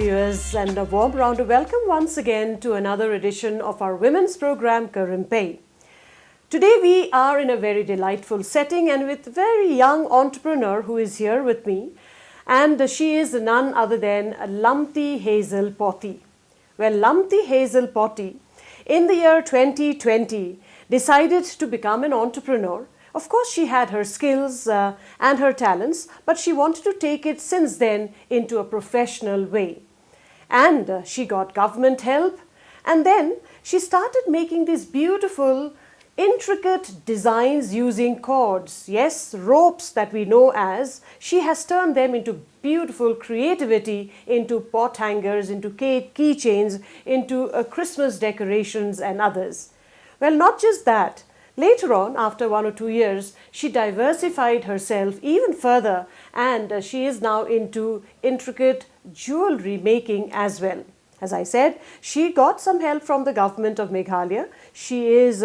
viewers, and a warm round of welcome once again to another edition of our women's program, Karimpe. Today we are in a very delightful setting and with a very young entrepreneur who is here with me, and she is none other than Lamti Hazel Pohti. Well, Lamti Hazel Pohti, in the year 2020, decided to become an entrepreneur. Of course, she had her skills and her talents, but she wanted to take it since then into a professional way. And she got government help, and then she started making these beautiful, intricate designs using cords. Yes, ropes that we know as. She has turned them into beautiful creativity, into pot hangers, into keychains, into Christmas decorations and others. Well, not just that. Later on, after 1 or 2 years, she diversified herself even further, and she is now into intricate jewelry making as well. As I said, she got some help from the government of Meghalaya. She is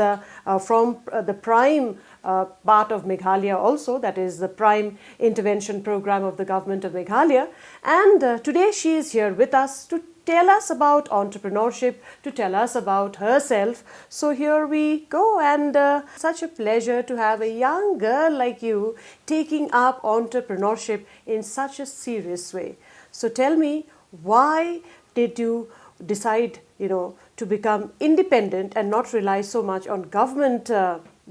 from the prime part of Meghalaya also, that is the prime intervention program of the government of Meghalaya. And today she is here with us to tell us about entrepreneurship, to tell us about herself. So here we go, and such a pleasure to have a young girl like you taking up entrepreneurship in such a serious way. So tell me, why did you decide, to become independent and not rely so much on government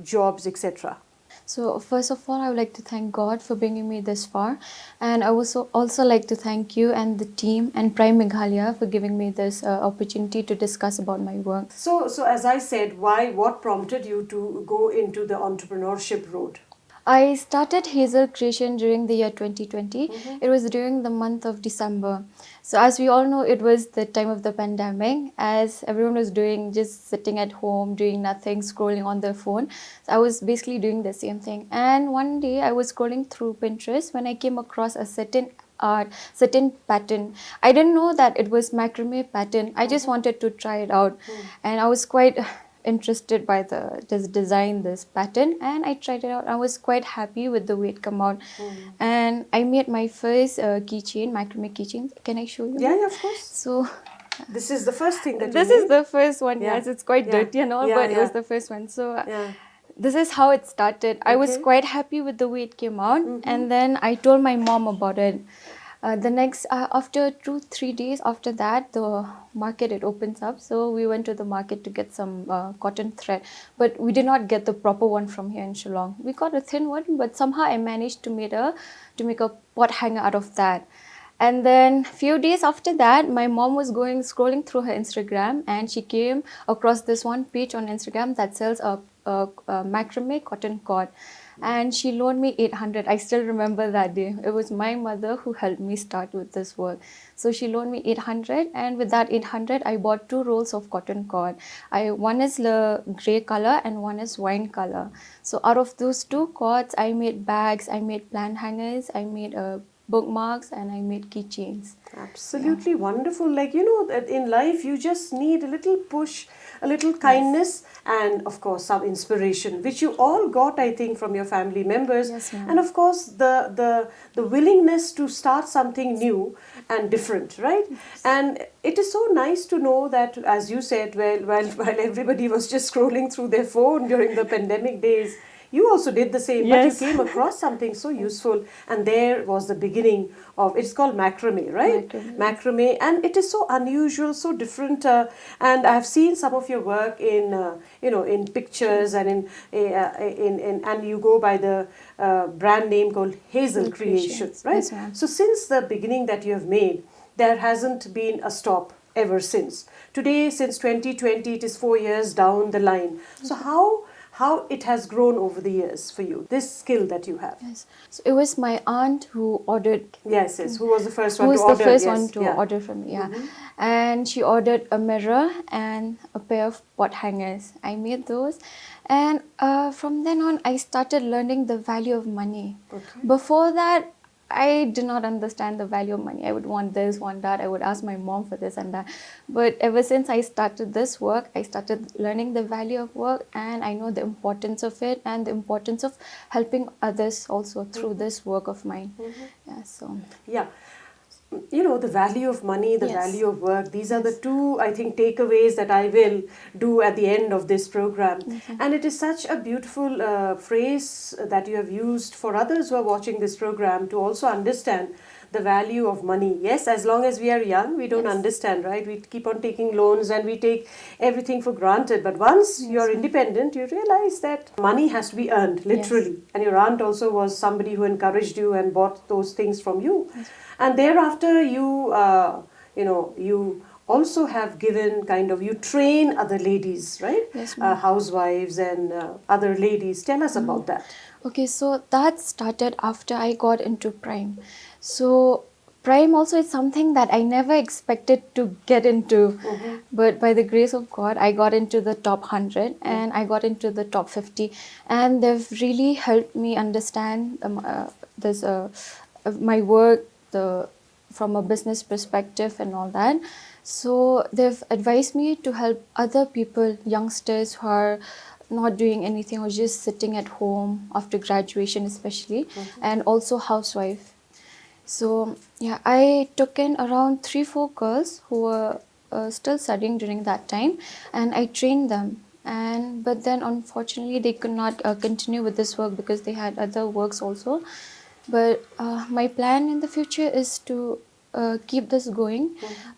jobs, etc.? So first of all, I would like to thank God for bringing me this far, and I also like to thank you and the team and Prime Meghalaya for giving me this opportunity to discuss about my work. So as I said, what prompted you to go into the entrepreneurship road? I started Hazel Creation during the year 2020. It was during the month of December. So as we all know, it was the time of the pandemic, as everyone was just sitting at home, doing nothing, scrolling on their phone. So I was basically doing the same thing. And one day I was scrolling through Pinterest when I came across a certain pattern. I didn't know that it was macrame pattern. I just wanted to try it out. And I was quite interested by this design, this pattern, and I tried it out. I was quite happy with the way it came out. And I made my first keychain, macrame keychain. Can I show you? Yeah, of course. So this is the first thing that this you is the first one. Yeah. Yes, it's quite dirty and all, but it was the first one. So this is how it started. I was quite happy with the way it came out, and then I told my mom about it. After 2-3 days after that, the market, it opens up. So we went to the market to get some cotton thread, but we did not get the proper one from here in Shillong. We got a thin one, but somehow I managed to make a pot hanger out of that. And then few days after that, my mom was scrolling through her Instagram, and she came across this one page on Instagram that sells a macrame cotton cord. And she loaned me 800. I still remember that day. It was my mother who helped me start with this work. So she loaned me 800, and with that 800, I bought 2 rolls of cotton cord. One is the grey color and one is wine color. So out of those 2 cords, I made bags, I made plant hangers, I made bookmarks, and I made keychains. Absolutely wonderful. That in life you just need a little push, a little kindness, and of course some inspiration, which you all got, I think, from your family members. Yes, ma'am. And of course the willingness to start something new and different, right? Yes. And it is so nice to know that, as you said, while everybody was just scrolling through their phone during the pandemic days, you also did the same. Yes. But you came across something so useful, and there was the beginning of, it's called macrame, right? Macrame, and it is so unusual, so different, and I have seen some of your work in pictures and and you go by the brand name called Hazel Creation, right? Yes, so since the beginning that you have made, there hasn't been a stop ever since. Today, since 2020, it is 4 years down the line. So how it has grown over the years for you, this skill that you have? Yes. So it was my aunt who ordered. Yes. Who was the first one Who to was order? the first one to order from me? Yeah. And she ordered a mirror and a pair of pot hangers. I made those, and from then on, I started learning the value of money. Before that, I did not understand the value of money. I would want this, want that. I would ask my mom for this and that. But ever since I started this work, I started learning the value of work, and I know the importance of it and the importance of helping others also through this work of mine. Yeah. So. Yeah. the value of money, the Yes. value of work, these are the two, I think, takeaways that I will do at the end of this program. And it is such a beautiful phrase that you have used for others who are watching this program to also understand the value of money. Yes, as long as we are young, we don't understand, right? We keep on taking loans and we take everything for granted. But once you're independent, you realize that money has to be earned, literally. And your aunt also was somebody who encouraged you and bought those things from you. And thereafter, you also have given you train other ladies, right? Yes, housewives and other ladies. Tell us about that. Okay, so that started after I got into Prime. So Prime also is something that I never expected to get into. But by the grace of God, I got into the top 100 and I got into the top 50. And they've really helped me understand my work, from a business perspective and all that. So they've advised me to help other people, youngsters who are not doing anything or just sitting at home after graduation especially, and also housewife. So yeah, I took in around 3-4 girls who were still studying during that time, and I trained them. But then unfortunately they could not continue with this work because they had other works also. But my plan in the future is to keep this going,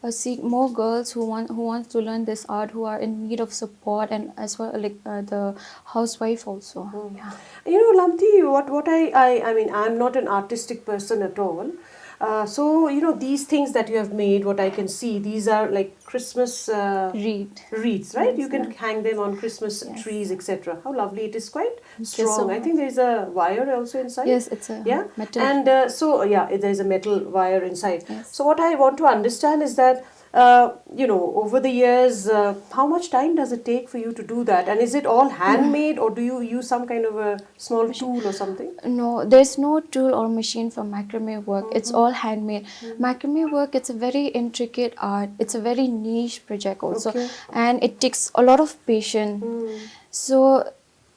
seek more girls who want to learn this art, who are in need of support, and as well like the housewife also. Yeah. Lamti, what I mean, I'm not an artistic person at all. So these things that you have made, what I can see, these are like Christmas wreaths, right? Yes, You can hang them on Christmas trees, etc. How lovely! It is quite you strong. so I think there is a wire also inside. Yes, it's a metal. And there is a metal wire inside. Yes. So what I want to understand is that over the years, how much time does it take for you to do that? And is it all handmade, or do you use some kind of a small tool or something? No, there's no tool or machine for macrame work. It's all handmade. Macrame work, it's a very intricate art. It's a very niche project also. Okay. And it takes a lot of patience. So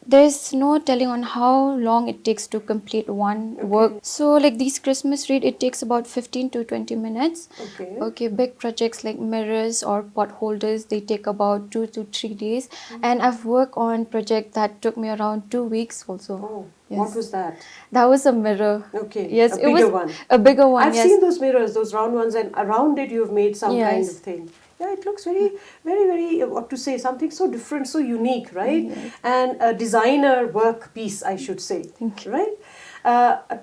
there's no telling on how long it takes to complete one work. So like these Christmas wreath, it takes about 15 to 20 minutes. Okay, big projects like mirrors or pot holders, they take about 2 to 3 days. And I've worked on project that took me around 2 weeks also. Oh, yes. What was that? That was a mirror. Okay, Yes, a bigger one. A bigger one. I've seen those mirrors, those round ones, and around it you've made some kind of thing. Yeah, it looks very, very, very, what to say, something so different, so unique, right? Yes. And a designer work piece, I should say. Thank you. Right?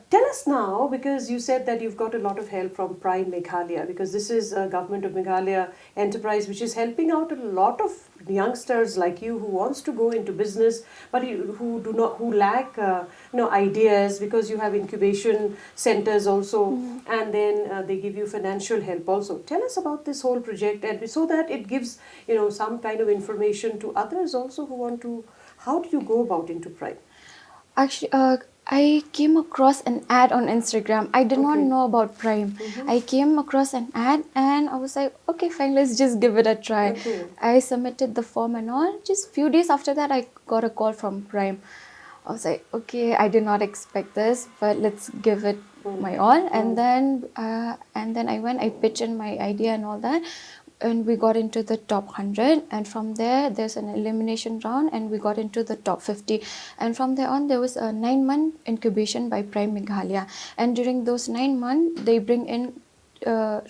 Tell us now, because you said that you've got a lot of help from Prime Meghalaya, because this is a Government of Meghalaya enterprise which is helping out a lot of youngsters like you who wants to go into business, but who lack ideas, because you have incubation centers also, and then they give you financial help also. Tell us about this whole project, and so that it gives some kind of information to others also who want to. How do you go about into Prime? Actually, I came across an ad on Instagram. I did not know about Prime. I came across an ad and I was like, okay, fine, let's just give it a try. I submitted the form and all. Just few days after that, I got a call from Prime. I was like, okay, I did not expect this, but let's give it my all. And then I went, I pitched in my idea and all that. And we got into the top 100, and from there there's an elimination round, and we got into the top 50, and from there on there was a 9-month incubation by Prime Meghalaya, and during those 9 months they bring in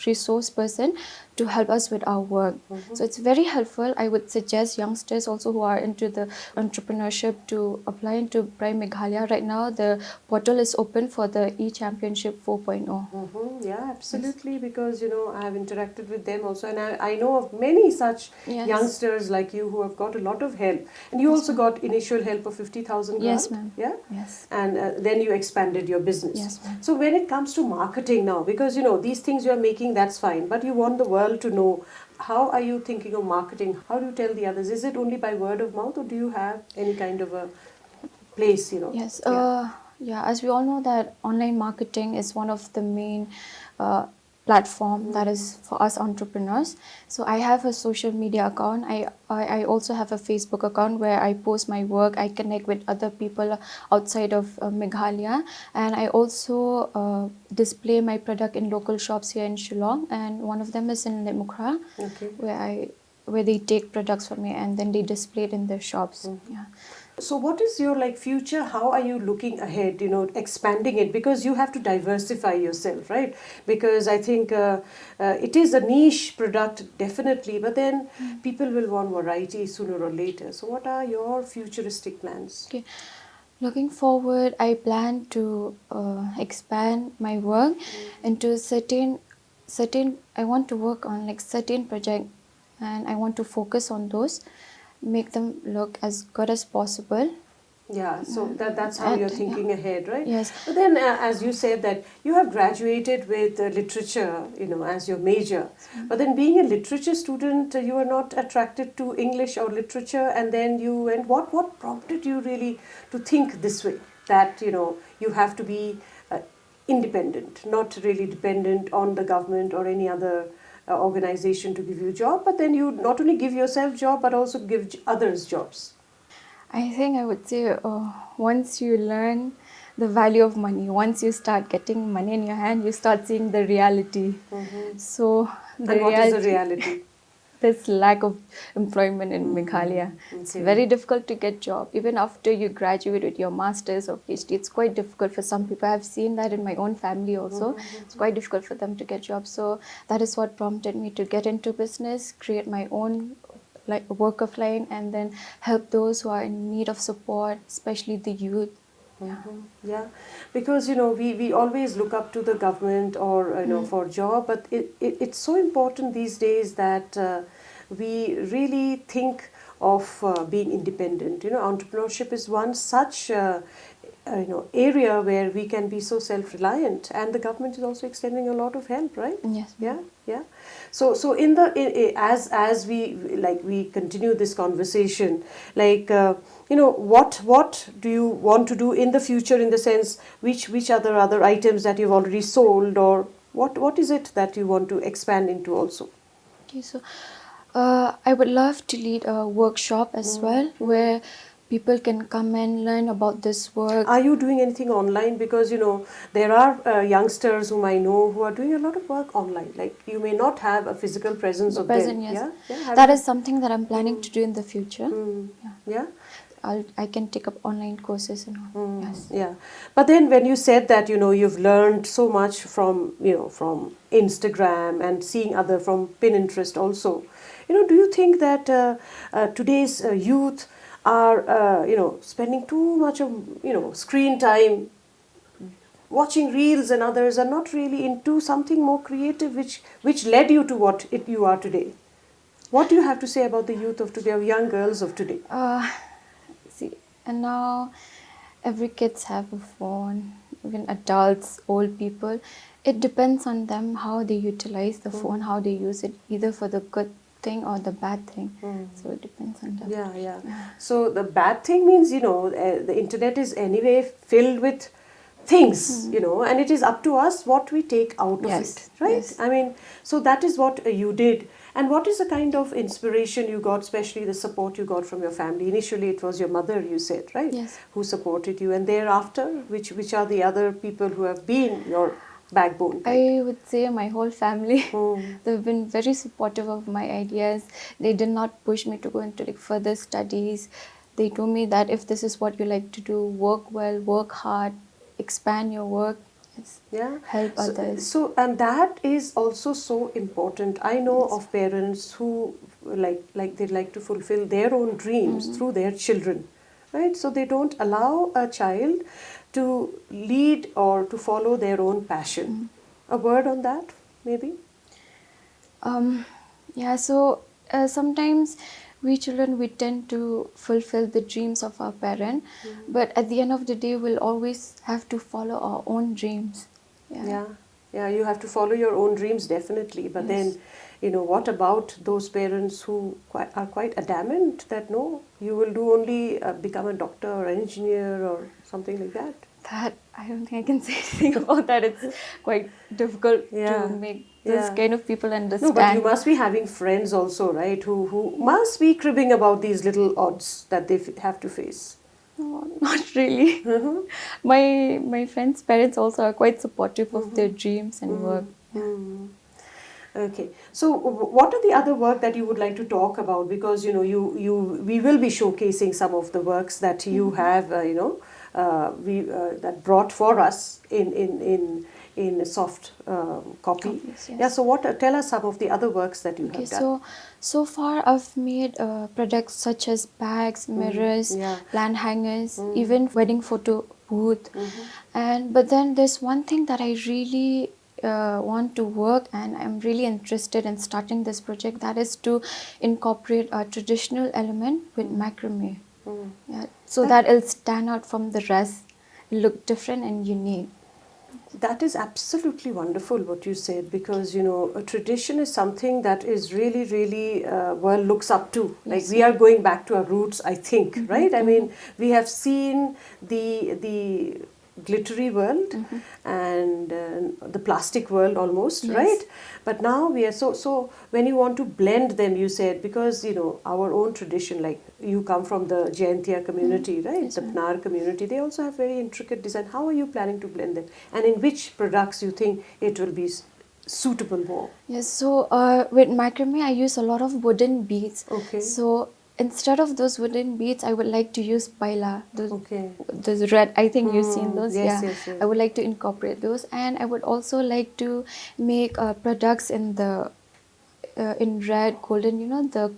resource person to help us with our work. So it's very helpful. I would suggest youngsters also who are into the entrepreneurship to apply into Prime Meghalaya. Right now the portal is open for the e-championship 4.0. Yeah, absolutely, because I have interacted with them also, and I know of many such youngsters like you who have got a lot of help, and you also got initial help of 50,000 grant. Yes, ma'am. Yeah. Yes. And then you expanded your business. Yes, ma'am. So when it comes to marketing now, because these things you are making, that's fine, but you want the world to know, how are you thinking of marketing? How do you tell the others? Is it only by word of mouth, or do you have any kind of a place? Yes. Yeah, as we all know that online marketing is one of the main platform that is for us entrepreneurs. So I have a social media account. I also have a Facebook account where I post my work. I connect with other people outside of Meghalaya, and I also display my product in local shops here in Shillong, and one of them is in Lemukra, where they take products from me and then they display it in their shops. Yeah. So what is your future? How are you looking ahead, expanding it? Because you have to diversify yourself, right? Because I think it is a niche product, definitely, but then people will want variety sooner or later. So what are your futuristic plans? Okay. Looking forward, I plan to expand my work into certain. I want to work on certain project, and I want to focus on those, make them look as good as possible. Yeah, so that's how you're thinking ahead, right? Yes. But then, as you said that you have graduated with literature, as your major. But then, being a literature student, you were not attracted to English or literature, and then you went. What prompted you really to think this way? That you have to be independent, not really dependent on the government or any other organization to give you a job. But then you not only give yourself job, but also give others jobs. I think I would say once you learn the value of money, once you start getting money in your hand, you start seeing the reality. So and what is the reality? There's lack of employment in Meghalaya. Okay. It's very difficult to get job. Even after you graduate with your master's or PhD, it's quite difficult for some people. I've seen that in my own family also. It's quite difficult for them to get jobs. So that is what prompted me to get into business, create my own work of line, and then help those who are in need of support, especially the youth. Yeah, because we always look up to the government or for job, but it's so important these days that we really think of being independent. Entrepreneurship is one such area where we can be so self-reliant, and the government is also extending a lot of help, right? Yes. Yeah. So as we continue this conversation, what do you want to do in the future, in the sense which other items that you've already sold, or what is it that you want to expand into also? Okay, so I would love to lead a workshop as well, where people can come and learn about this work. Are you doing anything online? Because there are youngsters whom I know who are doing a lot of work online. Like, you may not have a physical presence of them. Yes. Yeah? That is something that I'm planning to do in the future. Yeah. I can take up online courses and all. Yes. Yeah. But then when you said that you've learned so much from from Instagram and seeing other from Pinterest also, do you think that today's youth are spending too much of screen time, watching reels, and others are not really into something more creative, which led you to what you are today? What do you have to say about the youth of today, or young girls of today? And now every kids have a phone, even adults, old people. It depends on them how they utilize the phone, how they use it, either for the good thing or the bad thing. So it depends on them. Yeah. So the bad thing means the internet is anyway filled with things, and it is up to us what we take out of it, right? Yes. I mean, so that is what you did. And what is the kind of inspiration you got, especially the support you got from your family? Initially, it was your mother, you said, right? Yes. Who supported you, and thereafter, which are the other people who have been your backbone? I would say my whole family. They've been very supportive of my ideas. They did not push me to go into further studies. They told me that if this is what you like to do, work well, work hard, expand your work. Yeah, help others. So and that is also so important. I know of parents who they like to fulfill their own dreams through their children, right? So they don't allow a child to lead or to follow their own passion. A word on that, maybe? So sometimes we children, we tend to fulfill the dreams of our parent, but at the end of the day, we'll always have to follow our own dreams. Yeah, you have to follow your own dreams, definitely. But then, what about those parents who are quite adamant that no, you will do only become a doctor or an engineer or something like that? That I don't think I can say anything about that. It's quite difficult to make this kind of people understand. No, but you must be having friends also, right? Who must be cribbing about these little odds that they have to face. No, not really. My friends' parents also are quite supportive of their dreams and work. Okay. So, what are the other work that you would like to talk about? Because we will be showcasing some of the works that you have, that brought for us in a soft copy. Yes. Yeah. So, tell us some of the other works that you have done. So far I've made products such as bags, mirrors, plant hangers, even wedding photo booth. But then there's one thing that I really want to work, and I'm really interested in starting this project, that is to incorporate a traditional element with macrame. So that it'll stand out from the rest, look different and unique. That is absolutely wonderful what you said, because a tradition is something that is really world looks up to. Like we are going back to our roots, I think, right? I mean, we have seen the glittery world and the plastic world almost, right? But now we are so when you want to blend them, you said, because our own tradition, like you come from the Jaintia community, right? The Pnar community, they also have very intricate design. How are you planning to blend them, and in which products you think it will be suitable more? Yes, so with macrame I use a lot of wooden beads. Okay. So instead of those wooden beads, I would like to use paila. Those red, I think you've seen those. Yes. I would like to incorporate those, and I would also like to make products in the in red, golden. The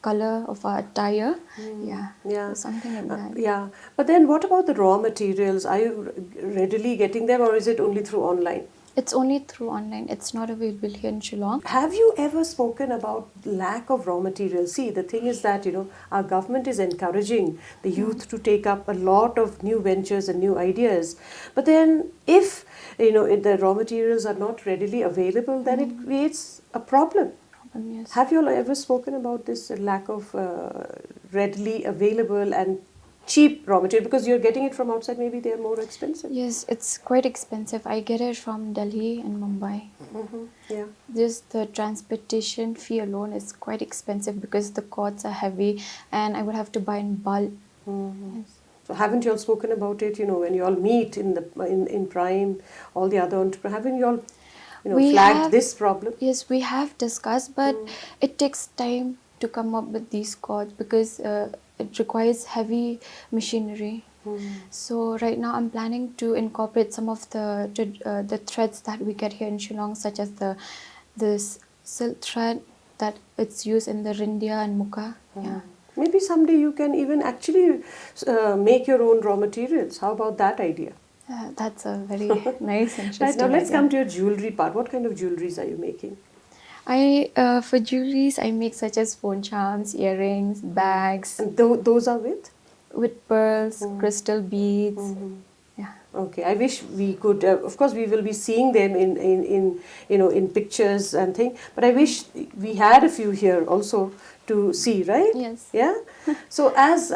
color of our attire. So something like that. But then, what about the raw materials? Are you readily getting them, or is it only through online? It's only through online. It's not available here in Shillong. Have you ever spoken about lack of raw materials? See, the thing is that, our government is encouraging the youth to take up a lot of new ventures and new ideas. But then if, if the raw materials are not readily available, then it creates a problem. Yes. Have you all ever spoken about this lack of readily available and cheap raw material? Because you're getting it from outside, maybe they're more expensive. Yes, it's quite expensive. I get it from Delhi and Mumbai. Just the transportation fee alone is quite expensive because the cords are heavy and I would have to buy in bulk. Yes. So haven't you all spoken about it, when you all meet in Prime, all the other entrepreneurs, haven't you all flagged this problem? Yes, we have discussed, but it takes time to come up with these cords because it requires heavy machinery. So right now I'm planning to incorporate some of the threads that we get here in Shillong, such as this silk thread that it's used in the rindia and muka. Maybe someday you can even actually make your own raw materials. How about that idea? That's a very nice, interesting Right, now let's idea. come to your jewelry part. What kind of jewelries are you making? For jewelries, I make such as phone charms, earrings, bags. And those are with? With pearls, crystal beads. Okay, I wish we could. Of course, we will be seeing them in pictures and things. But I wish we had a few here also to see, right? Yes. Yeah. So as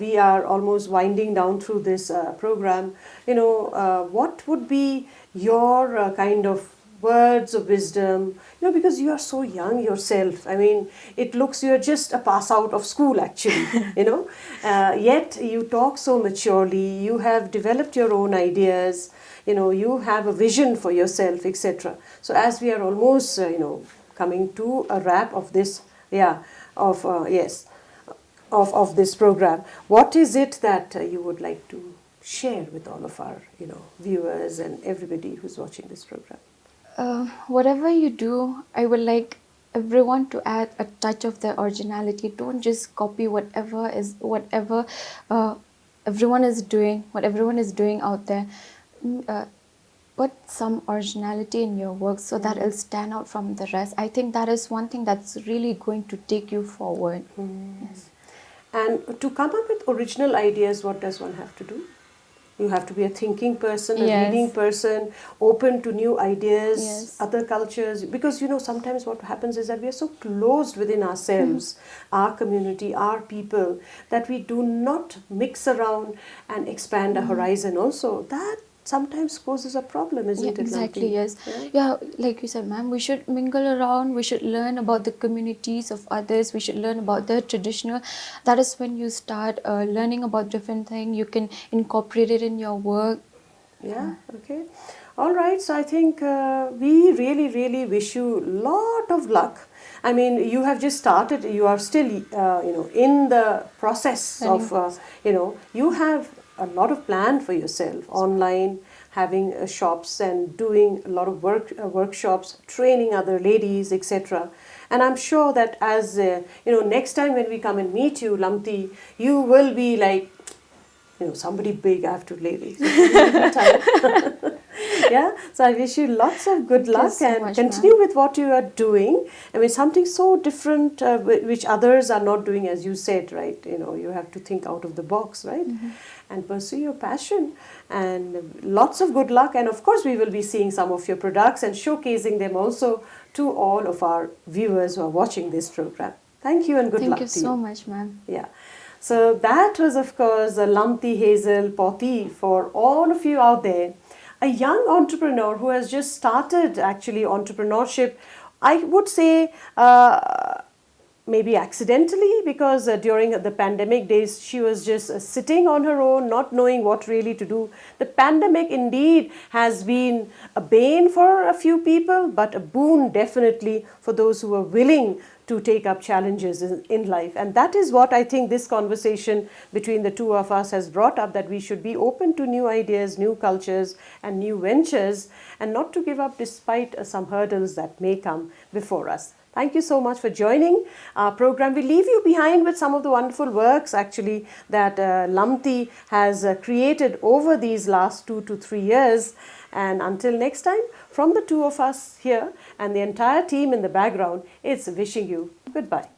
we are almost winding down through this program, what would be your kind of words of wisdom, because you are so young yourself. I mean, it looks you're just a pass out of school actually, yet you talk so maturely, you have developed your own ideas, you have a vision for yourself, etc. So as we are almost, coming to a wrap of this, of this program, what is it that you would like to share with all of our, viewers and everybody who's watching this program? Whatever you do, I would like everyone to add a touch of their originality. Don't just copy whatever everyone is doing out there. Put some originality in your work so that it'll stand out from the rest. I think that is one thing that's really going to take you forward. Yes. And to come up with original ideas, what does one have to do? You have to be a thinking person, a Yes. reading person, open to new ideas, Yes. other cultures. Because, sometimes what happens is that we are so closed within ourselves, our community, our people, that we do not mix around and expand our horizon also. That sometimes causes a problem, isn't it, Exactly, Lamti? yes. Yeah, like you said, ma'am, we should mingle around, we should learn about the communities of others, we should learn about their traditional. That is when you start learning about different things, you can incorporate it in your work. Yeah, okay. All right, so I think we really, really wish you lot of luck. I mean, you have just started, you are still, in the process of, you have a lot of plan for yourself, online, having shops and doing a lot of workshops, training other ladies, etc. And I'm sure that as, next time when we come and meet you, Lamti, you will be like, somebody big, I have to lady. So yeah, so I wish you lots of good luck so and much, continue ma'am. with what you are doing. I mean, something so different which others are not doing, as you said, right? You have to think out of the box, right? And pursue your passion. And lots of good luck. And of course, we will be seeing some of your products and showcasing them also to all of our viewers who are watching this program. Thank you and good luck Thank you to you. so much, ma'am. Yeah. So that was, of course, Lamti Hazel Pohti for all of you out there. A young entrepreneur who has just started actually entrepreneurship, I would say maybe accidentally, because during the pandemic days she was just sitting on her own, not knowing what really to do. The pandemic indeed has been a bane for a few people, but a boon definitely for those who are willing to take up challenges in life. And that is what I think this conversation between the two of us has brought up, that we should be open to new ideas, new cultures and new ventures, and not to give up despite some hurdles that may come before us. Thank you so much for joining our program. We leave you behind with some of the wonderful works actually that Lamti has created over these last 2 to 3 years. And until next time, from the two of us here and the entire team in the background, it's wishing you goodbye.